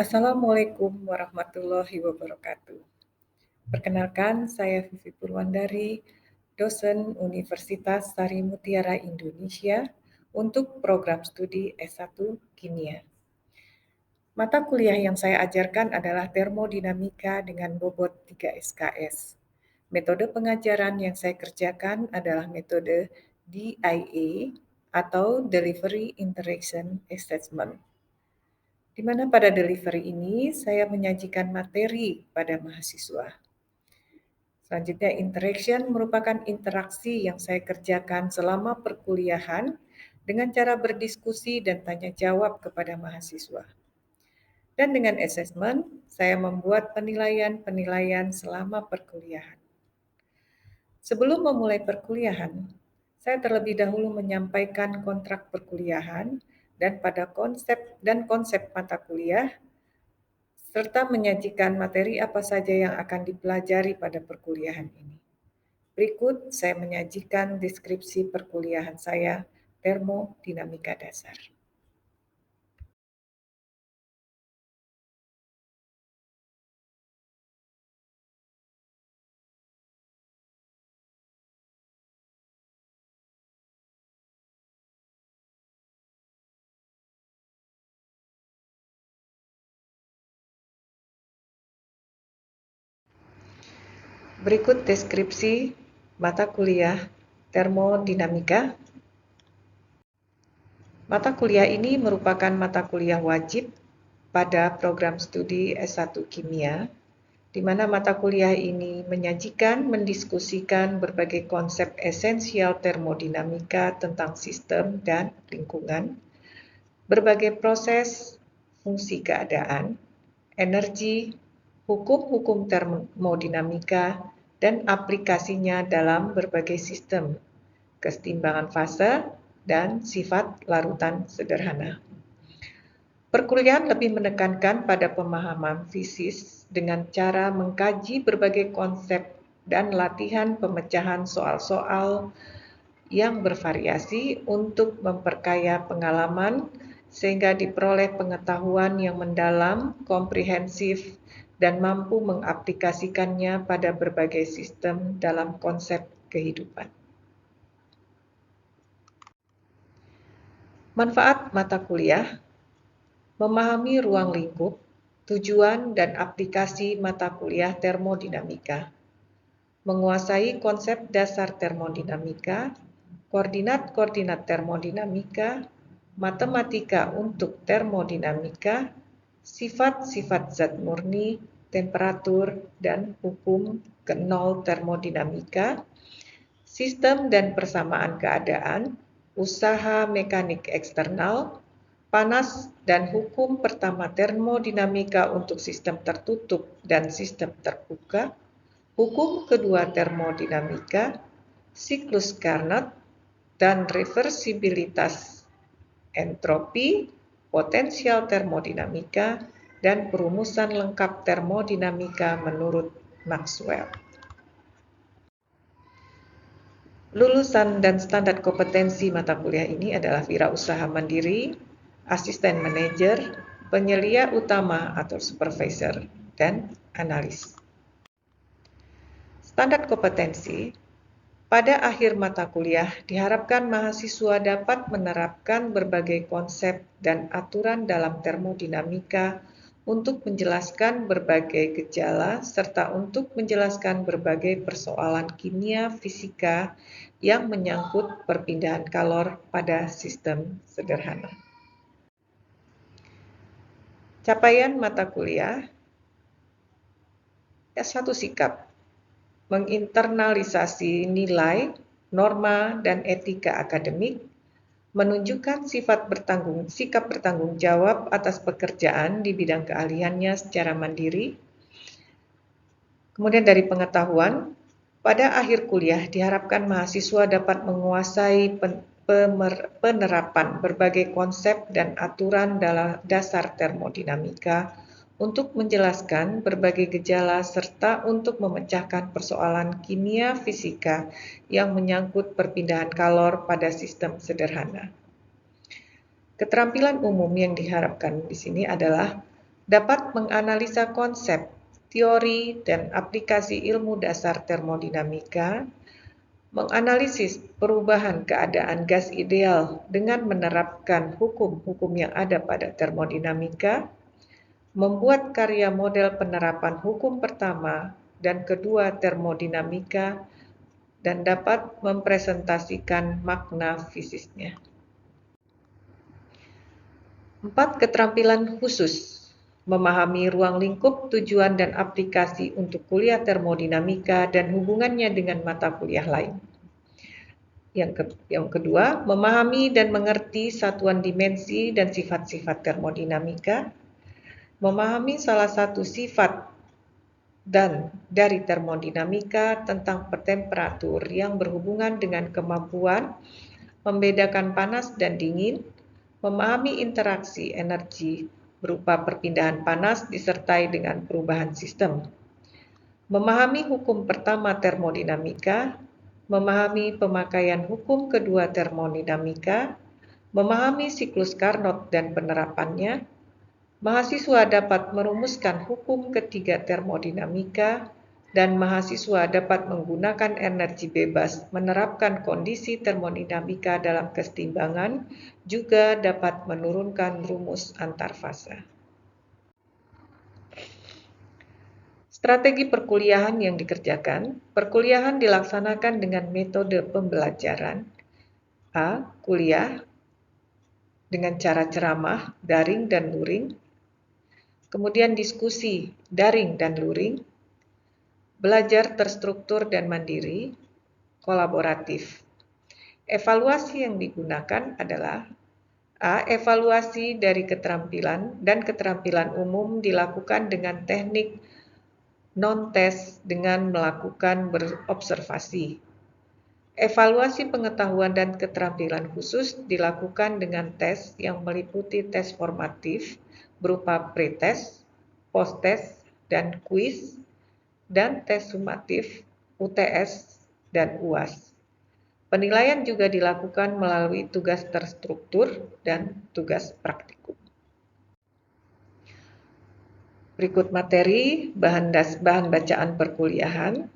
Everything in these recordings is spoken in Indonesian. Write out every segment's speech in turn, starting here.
Assalamualaikum warahmatullahi wabarakatuh. Perkenalkan, saya Vivi Purwandari, dosen Universitas Sari Mutiara Indonesia untuk program studi S1 Kimia. Mata kuliah yang saya ajarkan adalah termodinamika dengan bobot 3 SKS. Metode pengajaran yang saya kerjakan adalah metode DIA atau Delivery Interaction Assessment, di mana pada delivery ini saya menyajikan materi pada mahasiswa. Selanjutnya, interaction merupakan interaksi yang saya kerjakan selama perkuliahan dengan cara berdiskusi dan tanya jawab kepada mahasiswa. Dan dengan assessment, saya membuat penilaian-penilaian selama perkuliahan. Sebelum memulai perkuliahan, saya terlebih dahulu menyampaikan kontrak perkuliahan dan konsep mata kuliah, serta menyajikan materi apa saja yang akan dipelajari pada perkuliahan ini. Berikut saya menyajikan deskripsi perkuliahan saya, termodinamika dasar. Berikut deskripsi mata kuliah termodinamika. Mata kuliah ini merupakan mata kuliah wajib pada program studi S1 Kimia, di mana mata kuliah ini menyajikan, mendiskusikan berbagai konsep esensial termodinamika tentang sistem dan lingkungan, berbagai proses, fungsi keadaan, energi, hukum-hukum termodinamika, dan aplikasinya dalam berbagai sistem, kesetimbangan fase, dan sifat larutan sederhana. Perkuliahan lebih menekankan pada pemahaman fisis dengan cara mengkaji berbagai konsep dan latihan pemecahan soal-soal yang bervariasi untuk memperkaya pengalaman sehingga diperoleh pengetahuan yang mendalam, komprehensif, dan mampu mengaplikasikannya pada berbagai sistem dalam konsep kehidupan. Manfaat mata kuliah: memahami ruang lingkup, tujuan dan aplikasi mata kuliah termodinamika, menguasai konsep dasar termodinamika, koordinat-koordinat termodinamika, matematika untuk termodinamika, sifat-sifat zat murni, temperatur, dan hukum ke-nol termodinamika, sistem dan persamaan keadaan, usaha mekanik eksternal, panas dan hukum pertama termodinamika untuk sistem tertutup dan sistem terbuka, hukum kedua termodinamika, siklus Carnot, dan reversibilitas entropi, potensial termodinamika, dan perumusan lengkap termodinamika menurut Maxwell. Lulusan dan standar kompetensi mata kuliah ini adalah wirausaha mandiri, asisten manajer, penyelia utama atau supervisor, dan analis. Standar kompetensi: pada akhir mata kuliah, diharapkan mahasiswa dapat menerapkan berbagai konsep dan aturan dalam termodinamika untuk menjelaskan berbagai gejala serta untuk menjelaskan berbagai persoalan kimia fisika yang menyangkut perpindahan kalor pada sistem sederhana. Capaian mata kuliah: S1 sikap menginternalisasi nilai, norma, dan etika akademik, menunjukkan sikap bertanggung jawab atas pekerjaan di bidang keahliannya secara mandiri. Kemudian dari pengetahuan, pada akhir kuliah diharapkan mahasiswa dapat menguasai penerapan berbagai konsep dan aturan dasar termodinamika untuk menjelaskan berbagai gejala serta untuk memecahkan persoalan kimia fisika yang menyangkut perpindahan kalor pada sistem sederhana. Keterampilan umum yang diharapkan di sini adalah dapat menganalisa konsep, teori, dan aplikasi ilmu dasar termodinamika, menganalisis perubahan keadaan gas ideal dengan menerapkan hukum-hukum yang ada pada termodinamika, membuat karya model penerapan hukum pertama dan kedua termodinamika, dan dapat mempresentasikan makna fisiknya. 4. Keterampilan khusus: memahami ruang lingkup, tujuan, dan aplikasi untuk kuliah termodinamika dan hubungannya dengan mata kuliah lain. Yang kedua, memahami dan mengerti satuan dimensi dan sifat-sifat termodinamika, memahami salah satu sifat dan dari termodinamika tentang temperatur yang berhubungan dengan kemampuan membedakan panas dan dingin, memahami interaksi energi berupa perpindahan panas disertai dengan perubahan sistem, memahami hukum pertama termodinamika, memahami pemakaian hukum kedua termodinamika, memahami siklus Carnot dan penerapannya. Mahasiswa dapat merumuskan hukum ketiga termodinamika, dan mahasiswa dapat menggunakan energi bebas menerapkan kondisi termodinamika dalam kesetimbangan, juga dapat menurunkan rumus antar fasa. Strategi perkuliahan yang dikerjakan. Perkuliahan dilaksanakan dengan metode pembelajaran. A. Kuliah dengan cara ceramah, daring dan luring. Kemudian diskusi, daring dan luring. Belajar terstruktur dan mandiri, kolaboratif. Evaluasi yang digunakan adalah A. Evaluasi dari keterampilan dan keterampilan umum dilakukan dengan teknik non-tes dengan melakukan berobservasi. Evaluasi pengetahuan dan keterampilan khusus dilakukan dengan tes yang meliputi tes formatif berupa pretest, posttest, dan kuis, dan tes sumatif, UTS, dan UAS. Penilaian juga dilakukan melalui tugas terstruktur dan tugas praktikum. Berikut materi bahan bacaan perkuliahan.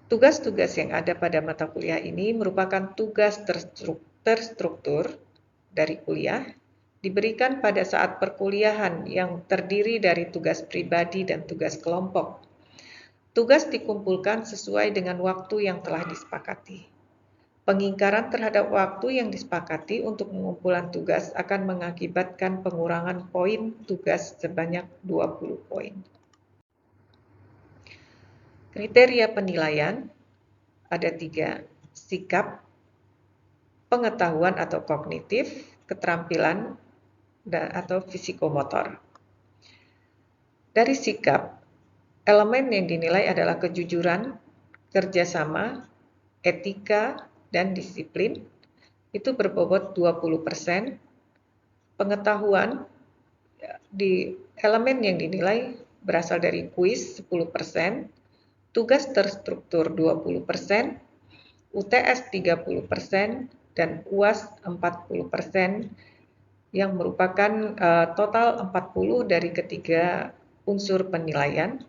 Tugas-tugas yang ada pada mata kuliah ini merupakan tugas terstruktur dari kuliah, diberikan pada saat perkuliahan yang terdiri dari tugas pribadi dan tugas kelompok. Tugas dikumpulkan sesuai dengan waktu yang telah disepakati. Pengingkaran terhadap waktu yang disepakati untuk pengumpulan tugas akan mengakibatkan pengurangan poin tugas sebanyak 20 poin. Kriteria penilaian ada 3, sikap, pengetahuan atau kognitif, keterampilan, atau fisikomotor. Dari sikap, elemen yang dinilai adalah kejujuran, kerjasama, etika, dan disiplin. Itu berbobot 20%. Pengetahuan, di elemen yang dinilai berasal dari kuis 10%, tugas terstruktur 20%, UTS 30%, dan UAS 40%, yang merupakan total 40 dari ketiga unsur penilaian.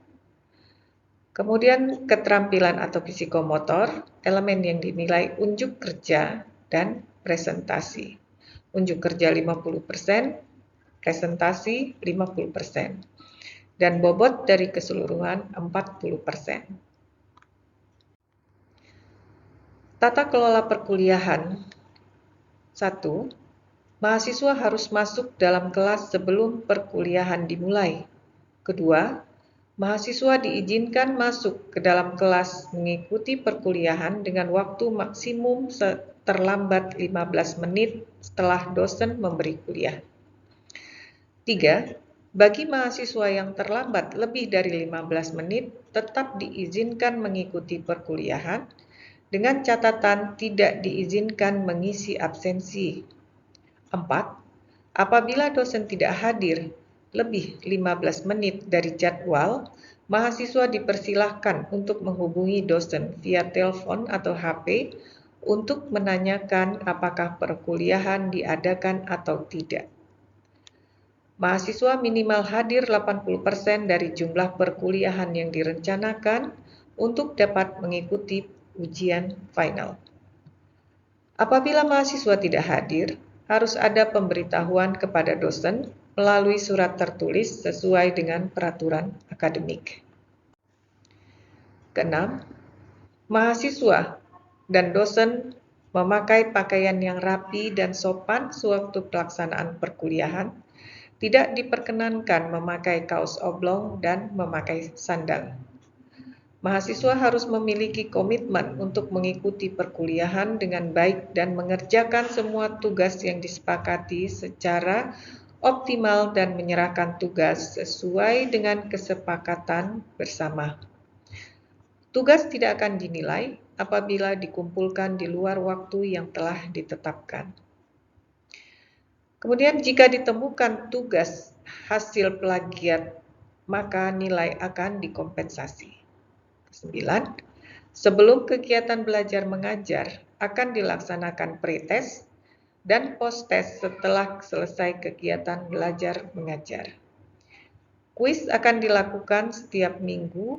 Kemudian keterampilan atau fisikomotor, elemen yang dinilai unjuk kerja dan presentasi. Unjuk kerja 50%, presentasi 50%. Dan bobot dari keseluruhan 40%. Tata kelola perkuliahan. 1. Mahasiswa harus masuk dalam kelas sebelum perkuliahan dimulai. Kedua, mahasiswa diizinkan masuk ke dalam kelas mengikuti perkuliahan dengan waktu maksimum terlambat 15 menit setelah dosen memberi kuliah. 3. Bagi mahasiswa yang terlambat lebih dari 15 menit, tetap diizinkan mengikuti perkuliahan, dengan catatan tidak diizinkan mengisi absensi. 4. Apabila dosen tidak hadir lebih 15 menit dari jadwal, mahasiswa dipersilahkan untuk menghubungi dosen via telepon atau HP untuk menanyakan apakah perkuliahan diadakan atau tidak. Mahasiswa minimal hadir 80% dari jumlah perkuliahan yang direncanakan untuk dapat mengikuti ujian final. Apabila mahasiswa tidak hadir, harus ada pemberitahuan kepada dosen melalui surat tertulis sesuai dengan peraturan akademik. Keenam, mahasiswa dan dosen memakai pakaian yang rapi dan sopan sewaktu pelaksanaan perkuliahan. Tidak diperkenankan memakai kaos oblong dan memakai sandal. Mahasiswa harus memiliki komitmen untuk mengikuti perkuliahan dengan baik dan mengerjakan semua tugas yang disepakati secara optimal dan menyerahkan tugas sesuai dengan kesepakatan bersama. Tugas tidak akan dinilai apabila dikumpulkan di luar waktu yang telah ditetapkan. Kemudian jika ditemukan tugas hasil plagiat, maka nilai akan dikompensasi. 9. Sebelum kegiatan belajar mengajar akan dilaksanakan pretest dan post-test setelah selesai kegiatan belajar mengajar. Kuis akan dilakukan setiap minggu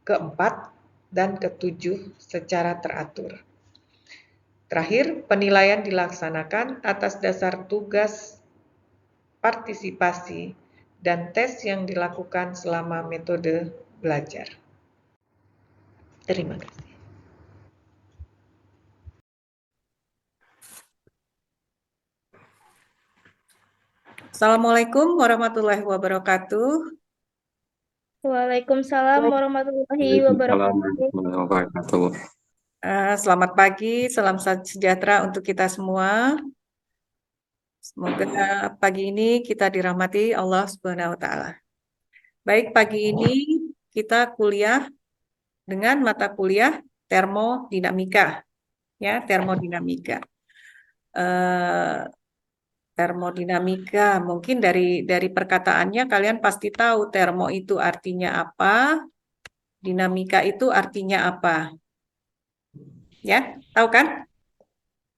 ke-4 dan ke-7 secara teratur. Terakhir, penilaian dilaksanakan atas dasar tugas, partisipasi, dan tes yang dilakukan selama metode belajar. Terima kasih. Assalamualaikum warahmatullahi wabarakatuh. Waalaikumsalam warahmatullahi wabarakatuh. Selamat pagi, salam sejahtera untuk kita semua. Semoga pagi ini kita dirahmati Allah Subhanahu wa Ta'ala. Baik, pagi ini kita kuliah dengan mata kuliah termodinamika, ya, termodinamika. Termodinamika, mungkin dari perkataannya kalian pasti tahu termo itu artinya apa, dinamika itu artinya apa. Ya, tahu kan?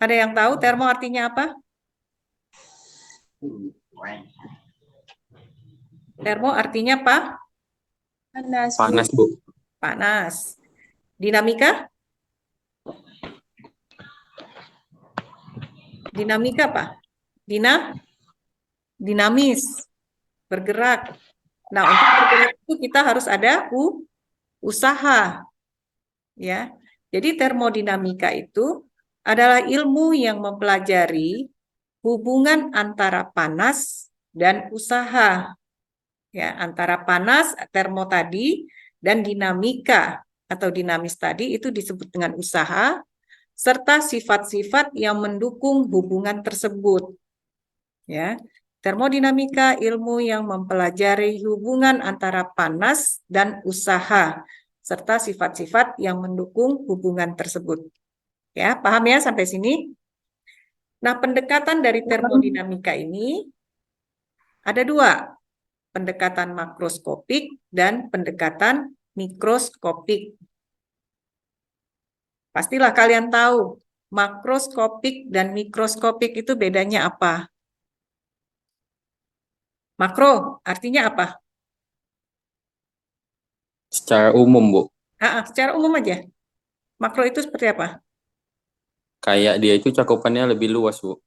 Ada yang tahu termo artinya apa? Termo artinya apa? Panas, Panas, Bu. Panas. Dinamika? Dinamika apa? Dinamis, bergerak. Nah, untuk bergerak itu kita harus ada usaha. Ya. Jadi termodinamika itu adalah ilmu yang mempelajari hubungan antara panas dan usaha. Ya, antara panas, termo tadi, dan dinamika atau dinamis tadi itu disebut dengan usaha, serta sifat-sifat yang mendukung hubungan tersebut. Ya, termodinamika ilmu yang mempelajari hubungan antara panas dan usaha, serta sifat-sifat yang mendukung hubungan tersebut. Ya, paham ya sampai sini? Nah, pendekatan dari termodinamika ini ada dua, pendekatan makroskopik dan pendekatan mikroskopik. Pastilah kalian tahu, makroskopik dan mikroskopik itu bedanya apa? Makro artinya apa? Secara umum, Bu. Secara umum aja. Makro itu seperti apa? Kayak dia itu cakupannya lebih luas, Bu.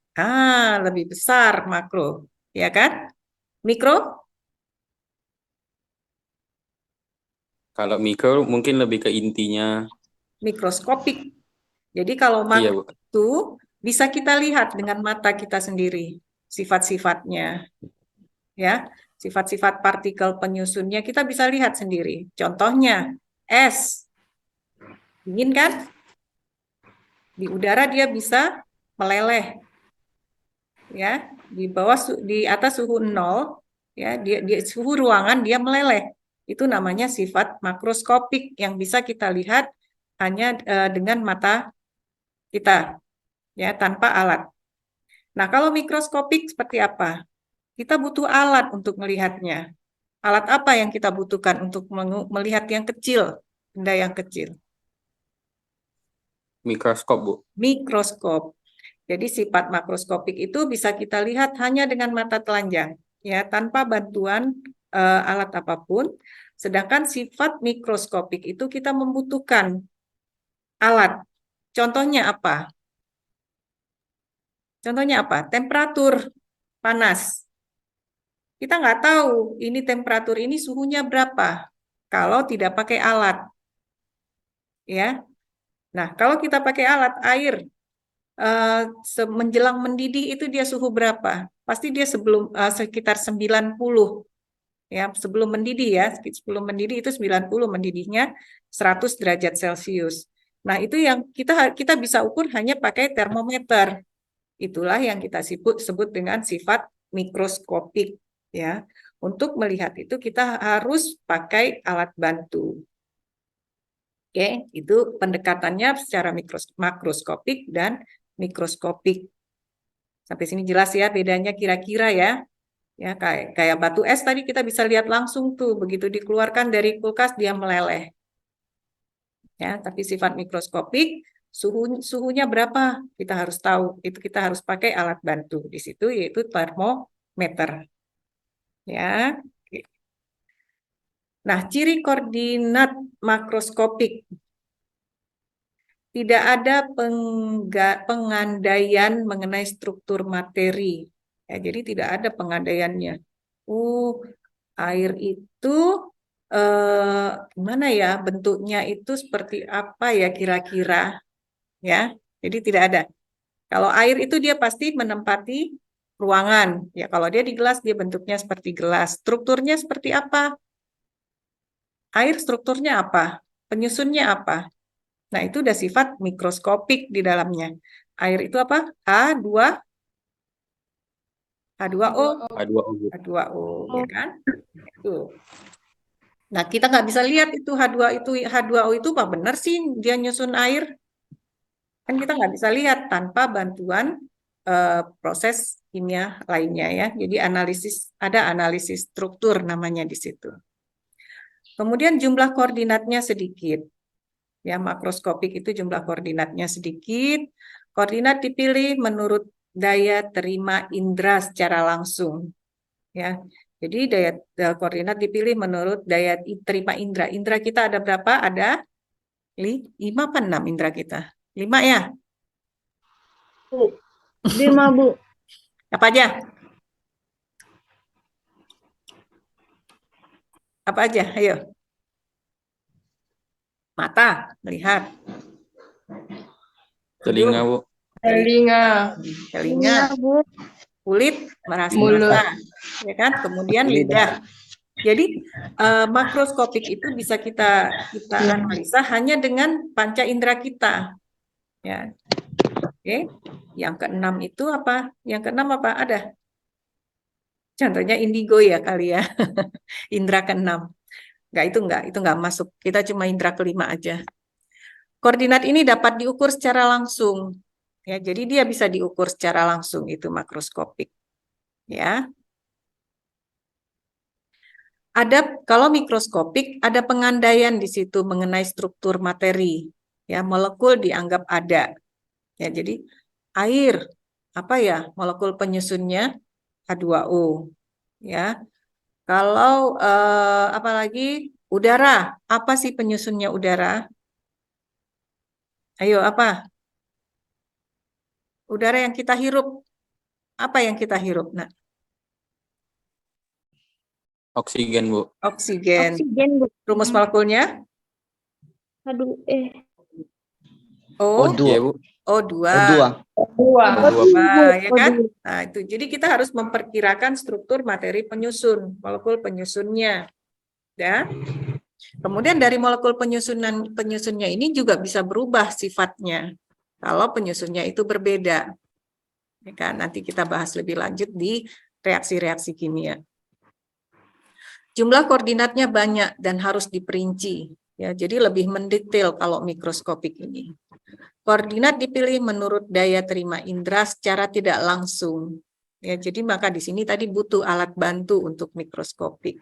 Lebih besar makro, ya kan? Mikro? Kalau mikro mungkin lebih ke intinya. Mikroskopik. Jadi kalau Iya, makro Bu. itu bisa kita lihat dengan mata kita sendiri, sifat-sifatnya. Ya, sifat-sifat partikel penyusunnya kita bisa lihat sendiri. Contohnya, es. Dingin kan? Di udara dia bisa meleleh. Ya, di atas suhu 0, ya, di suhu ruangan dia meleleh. Itu namanya sifat makroskopik yang bisa kita lihat hanya dengan mata kita, ya, tanpa alat. Nah, kalau mikroskopik seperti apa? Kita butuh alat untuk melihatnya. Alat apa yang kita butuhkan untuk melihat yang kecil, benda yang kecil? Mikroskop, Bu. Mikroskop. Jadi sifat makroskopik itu bisa kita lihat hanya dengan mata telanjang, ya tanpa bantuan alat apapun. Sedangkan sifat mikroskopik itu kita membutuhkan alat. Contohnya apa? Contohnya apa? Temperatur panas. Kita nggak tahu ini temperatur ini suhunya berapa kalau tidak pakai alat. Ya. Nah, kalau kita pakai alat air menjelang mendidih itu dia suhu berapa? Pasti dia sekitar 90. Ya, sebelum mendidih ya, sebelum mendidih itu 90, mendidihnya 100 derajat Celcius. Nah, itu yang kita bisa ukur hanya pakai termometer. Itulah yang kita sebut dengan sifat mikroskopik ya. Untuk melihat itu kita harus pakai alat bantu. Oke, itu pendekatannya secara makroskopik dan mikroskopik. Sampai sini jelas ya bedanya kira-kira ya. Ya, kayak batu es tadi kita bisa lihat langsung tuh, begitu dikeluarkan dari kulkas dia meleleh. Ya, tapi sifat mikroskopik suhunya berapa kita harus tahu. Itu kita harus pakai alat bantu di situ yaitu termometer. Ya. Oke. Nah, ciri koordinat makroskopik. Tidak ada pengandaian mengenai struktur materi. Ya, jadi tidak ada pengandaiannya. Air itu gimana ya bentuknya itu seperti apa ya kira-kira ya. Jadi tidak ada. Kalau air itu dia pasti menempati ruangan. Ya kalau dia di gelas dia bentuknya seperti gelas. Strukturnya seperti apa? Air strukturnya apa? Penyusunnya apa? Nah, itu udah sifat mikroskopik di dalamnya. Air itu apa? H2O, H2O, ya kan? Itu. Nah, kita nggak bisa lihat itu H2O itu apa benar sih dia nyusun air? Kan kita nggak bisa lihat tanpa bantuan proses kimia lainnya ya. Jadi ada analisis struktur namanya di situ. Kemudian jumlah koordinatnya sedikit. Ya, makroskopik itu jumlah koordinatnya sedikit. Koordinat dipilih menurut daya terima indera secara langsung. Ya. Jadi koordinat dipilih menurut daya terima indera. Indera kita ada berapa? Ada 5 apa 6 indera kita? 5 ya? 5, Bu. Apa aja? Apa aja? Ayo. Mata, melihat. Telinga, Bu. Telinga. Bu. Kulit, merasa Mulut. ya kan? Kemudian lidah. Jadi makroskopik itu bisa kita analisa hanya dengan panca indera kita. Ya. Oke. Yang keenam itu apa? Yang keenam apa? Ada. Contohnya indigo ya kali ya. Indera keenam. Itu enggak masuk. Kita cuma indera kelima aja. Koordinat ini dapat diukur secara langsung. Ya, jadi dia bisa diukur secara langsung itu makroskopik. Ya. Kalau mikroskopik ada pengandaian di situ mengenai struktur materi. Ya, molekul dianggap ada. Ya, jadi air apa ya? Molekul penyusunnya H2O. Ya. Kalau apalagi udara, apa sih penyusunnya udara? Ayo, apa? Udara yang kita hirup. Apa yang kita hirup? Nah, Oksigen, Bu. oksigen. Bu. Rumus molekulnya? Aduh, O2. Iya, Bu. O2. Ya kan? Nah, itu. Jadi kita harus memperkirakan struktur materi penyusun, molekul penyusunnya. Ya. Kemudian dari molekul penyusunnya ini juga bisa berubah sifatnya kalau penyusunnya itu berbeda. Ya kan? Nanti kita bahas lebih lanjut di reaksi-reaksi kimia. Jumlah koordinatnya banyak dan harus diperinci. Ya, jadi lebih mendetail kalau mikroskopik ini. Koordinat dipilih menurut daya terima indera secara tidak langsung. Ya, jadi maka di sini tadi butuh alat bantu untuk mikroskopik.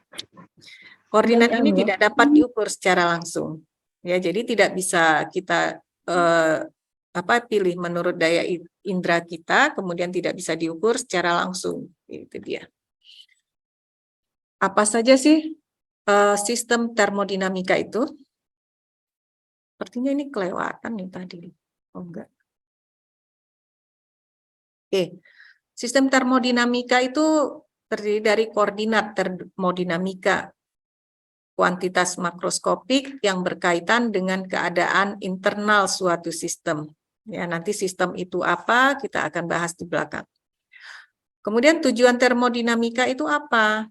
Koordinat ini tidak dapat diukur secara langsung. Ya, jadi tidak bisa kita pilih menurut daya indera kita, kemudian tidak bisa diukur secara langsung. Itu dia. Apa saja sih sistem termodinamika itu? Sepertinya ini kelewatan nih tadi. Oh enggak. Oke. Sistem termodinamika itu terdiri dari koordinat termodinamika, kuantitas makroskopik yang berkaitan dengan keadaan internal suatu sistem. Ya, nanti sistem itu apa, kita akan bahas di belakang. Kemudian tujuan termodinamika itu apa?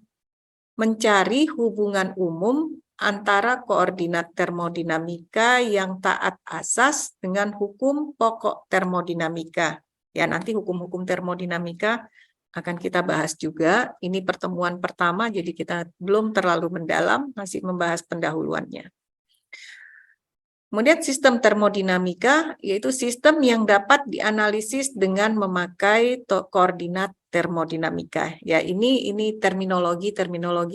Mencari hubungan umum antara koordinat termodinamika yang taat asas dengan hukum pokok termodinamika. Ya, nanti hukum-hukum termodinamika akan kita bahas juga. Ini pertemuan pertama, jadi kita belum terlalu mendalam, masih membahas pendahuluannya. Kemudian sistem termodinamika, yaitu sistem yang dapat dianalisis dengan memakai koordinat termodinamika. Ya, ini terminologi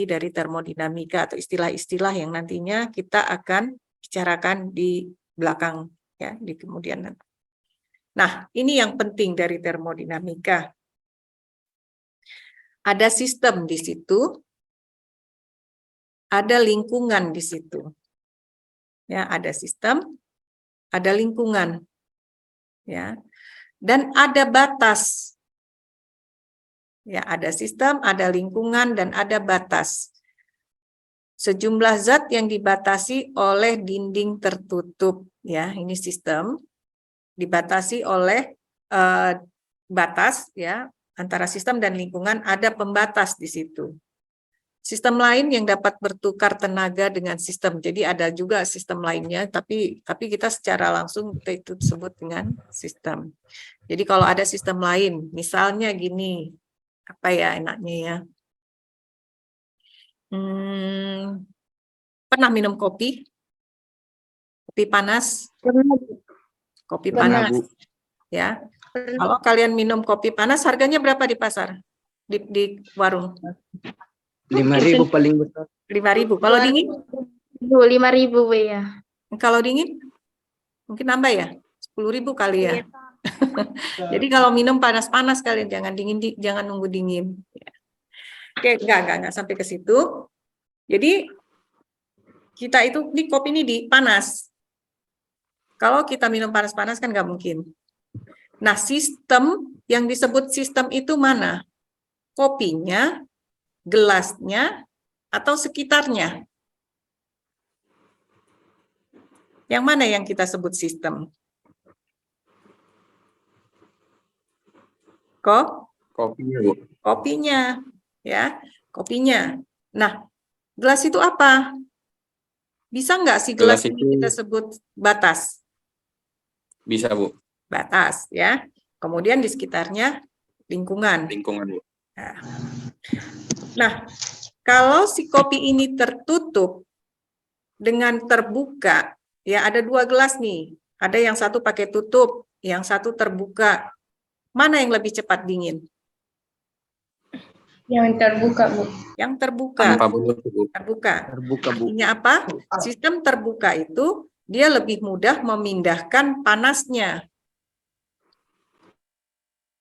dari termodinamika atau istilah-istilah yang nantinya kita akan bicarakan di belakang, ya, di kemudian nanti. Nah, ini yang penting dari termodinamika. Ada sistem di situ, ada lingkungan di situ. Ya, ada sistem, ada lingkungan. Ya. Dan ada batas. Ya, ada sistem, ada lingkungan dan ada batas. Sejumlah zat yang dibatasi oleh dinding tertutup, ya, ini sistem dibatasi oleh batas, ya, antara sistem dan lingkungan ada pembatas di situ. Sistem lain yang dapat bertukar tenaga dengan sistem. Jadi ada juga sistem lainnya, tapi kita secara langsung kita itu disebut dengan sistem. Jadi kalau ada sistem lain, misalnya gini, apa ya enaknya ya? Pernah minum kopi? Kopi panas? Kopi panas, ya. Kalau kalian minum kopi panas, harganya berapa di pasar? Di warung? 5.000 paling besar. 5.000. Kalau dingin? 5.000 ya. Kalau dingin? Mungkin nambah ya? 10.000 kali ya. Jadi kalau minum panas-panas kalian jangan jangan nunggu dingin. Oke, enggak sampai ke situ. Jadi kita itu ini kopi ini panas. Kalau kita minum panas-panas kan nggak mungkin. Nah, sistem yang disebut sistem itu mana? Kopinya, gelasnya, atau sekitarnya? Yang mana yang kita sebut sistem? Kopinya, Bu. Kopinya, ya, kopinya. Nah, gelas itu apa? Bisa nggak sih gelas ini kita sebut batas? Bisa, Bu. Batas, ya. Kemudian di sekitarnya lingkungan. Lingkungan, Bu. Nah, kalau si kopi ini tertutup dengan terbuka, ya ada 2 gelas nih. Ada yang satu pakai tutup, yang satu terbuka. Mana yang lebih cepat dingin? Yang terbuka, Bu. Yang terbuka. Tanpa bulut, Bu. Terbuka. Terbuka, Bu. Artinya apa? Sistem terbuka itu dia lebih mudah memindahkan panasnya.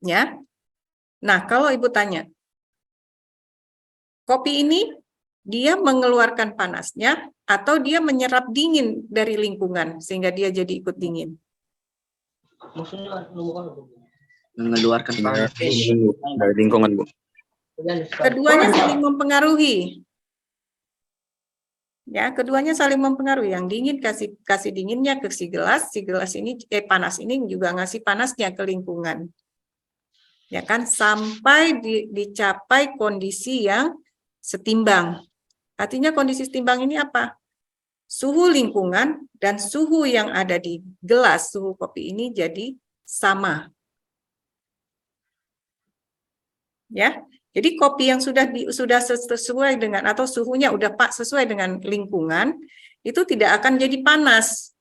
Ya. Nah, kalau Ibu tanya, kopi ini dia mengeluarkan panasnya atau dia menyerap dingin dari lingkungan sehingga dia jadi ikut dingin? Mengeluarkan panas. Dari lingkungan, Bu. Keduanya saling mempengaruhi. Ya, keduanya saling mempengaruhi. Yang dingin kasih dinginnya ke si gelas ini panas ini juga ngasih panasnya ke lingkungan. Ya kan, sampai dicapai kondisi yang setimbang. Artinya kondisi setimbang ini apa? Suhu lingkungan dan suhu yang ada di gelas, suhu kopi ini jadi sama. Ya. Jadi kopi yang sudah sesuai dengan atau suhunya udah sesuai dengan lingkungan, itu tidak akan jadi panas.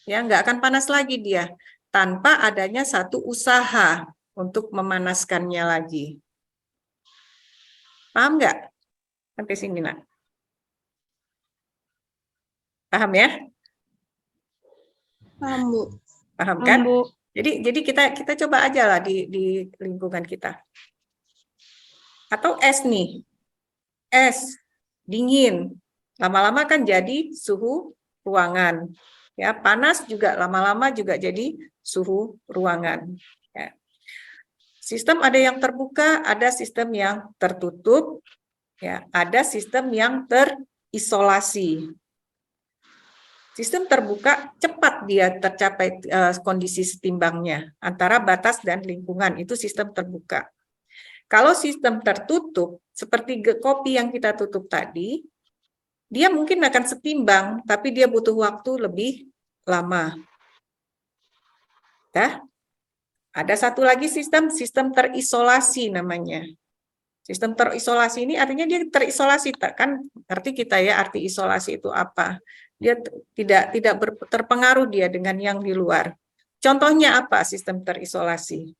Ya, nggak akan panas lagi dia tanpa adanya satu usaha untuk memanaskannya lagi. Paham nggak? Sampai sini, Nak. Paham ya? Paham, Bu. Paham kan? Bu. Jadi kita coba aja lah di lingkungan kita. Atau es nih. es, dingin. Lama-lama kan jadi suhu ruangan. Ya, panas juga lama-lama juga jadi suhu ruangan. Ya. Sistem ada yang terbuka, ada sistem yang tertutup, ya, ada sistem yang terisolasi. Sistem terbuka cepat dia tercapai kondisi setimbangnya antara batas dan lingkungan, itu sistem terbuka. Kalau sistem tertutup, seperti kopi yang kita tutup tadi, dia mungkin akan setimbang, tapi dia butuh waktu lebih lama. Ya. Ada satu lagi sistem terisolasi namanya. Sistem terisolasi ini artinya dia terisolasi, kan ngerti kita ya arti isolasi itu apa? Dia tidak terpengaruh dia dengan yang di luar. Contohnya apa sistem terisolasi?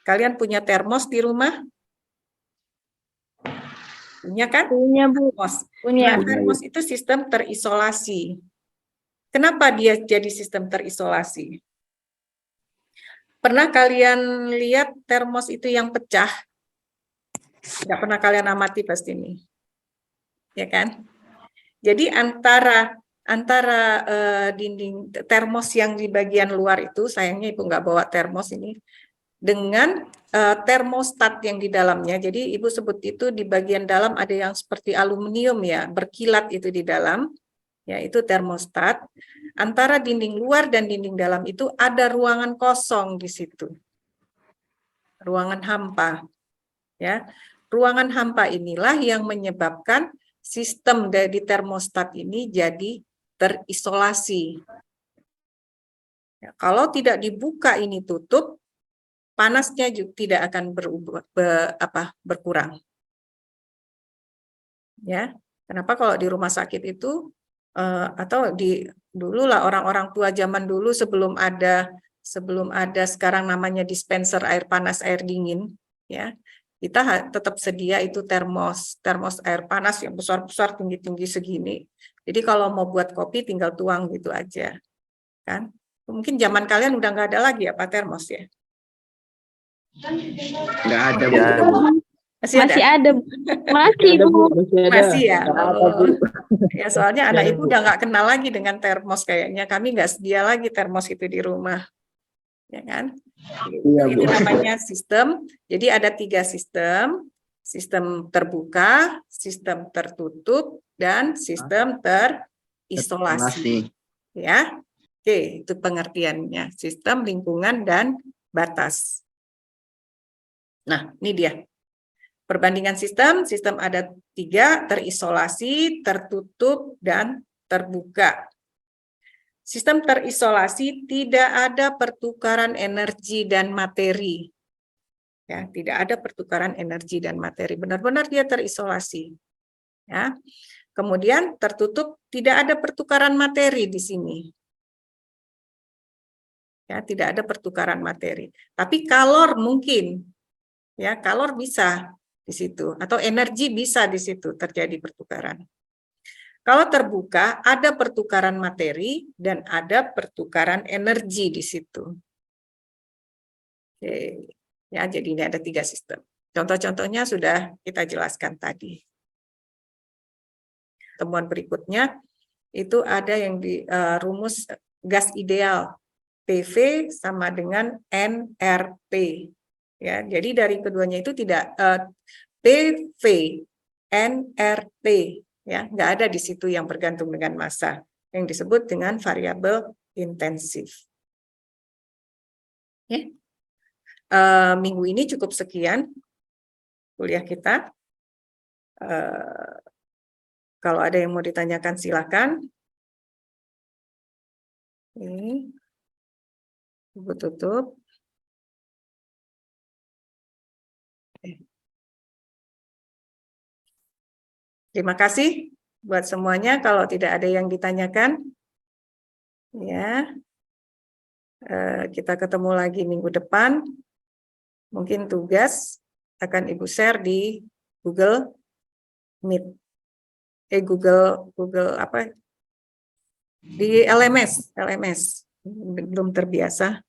Kalian punya termos di rumah? Punya kan? Punya, Bu. Termos. Punya. Nah, termos itu sistem terisolasi. Kenapa dia jadi sistem terisolasi? Pernah kalian lihat termos itu yang pecah? Tidak pernah kalian amati pasti ini. Ya kan? Jadi antara dinding termos yang di bagian luar itu, sayangnya Ibu nggak bawa termos ini, dengan termostat yang di dalamnya. Jadi Ibu sebut itu di bagian dalam ada yang seperti aluminium ya, berkilat itu di dalam, ya itu termostat. Antara dinding luar dan dinding dalam itu ada ruangan kosong di situ. Ruangan hampa. Ya. Ruangan hampa inilah yang menyebabkan sistem dari termostat ini jadi terisolasi. Ya, kalau tidak dibuka ini tutup, panasnya juga tidak akan berkurang. Ya, kenapa kalau di rumah sakit itu atau dulu lah orang-orang tua zaman dulu sebelum ada sekarang namanya dispenser air panas air dingin, ya kita tetap sedia itu termos air panas yang besar-besar tinggi-tinggi segini. Jadi kalau mau buat kopi tinggal tuang gitu aja, kan? Mungkin zaman kalian udah nggak ada lagi apa termos ya? Nggak ada, Bu. Ya. Masih ada? Masih, Bu. Masih ya. Ya soalnya anak ibu udah nggak kenal lagi dengan termos kayaknya. Kami nggak sedia lagi termos itu di rumah, ya kan? Itu namanya sistem. Jadi ada 3 sistem: sistem terbuka, sistem tertutup, dan sistem terisolasi. Ya, oke, itu pengertiannya. Sistem, lingkungan, dan batas. Nah, ini dia. Perbandingan sistem ada 3, terisolasi, tertutup, dan terbuka. Sistem terisolasi tidak ada pertukaran energi dan materi. Ya, tidak ada pertukaran energi dan materi. Benar-benar dia terisolasi. Ya. Kemudian tertutup tidak ada pertukaran materi di sini. Ya, tidak ada pertukaran materi. Tapi kalor mungkin. Ya, kalor bisa di situ atau energi bisa di situ terjadi pertukaran. Kalau terbuka ada pertukaran materi dan ada pertukaran energi di situ. Oke. Ya, jadi ini ada 3 sistem. Contoh-contohnya sudah kita jelaskan tadi. Temuan berikutnya itu ada yang di rumus gas ideal PV sama dengan nRT. Ya, jadi dari keduanya itu tidak PV, nRT, ya, nggak ada di situ yang bergantung dengan massa, yang disebut dengan variabel intensif. Ya. Minggu ini cukup sekian kuliah kita. Kalau ada yang mau ditanyakan silakan. Ini Ibu tutup. Terima kasih buat semuanya. Kalau tidak ada yang ditanyakan, ya kita ketemu lagi minggu depan. Mungkin tugas akan Ibu share di Google Meet. Google apa? Di LMS. Belum terbiasa.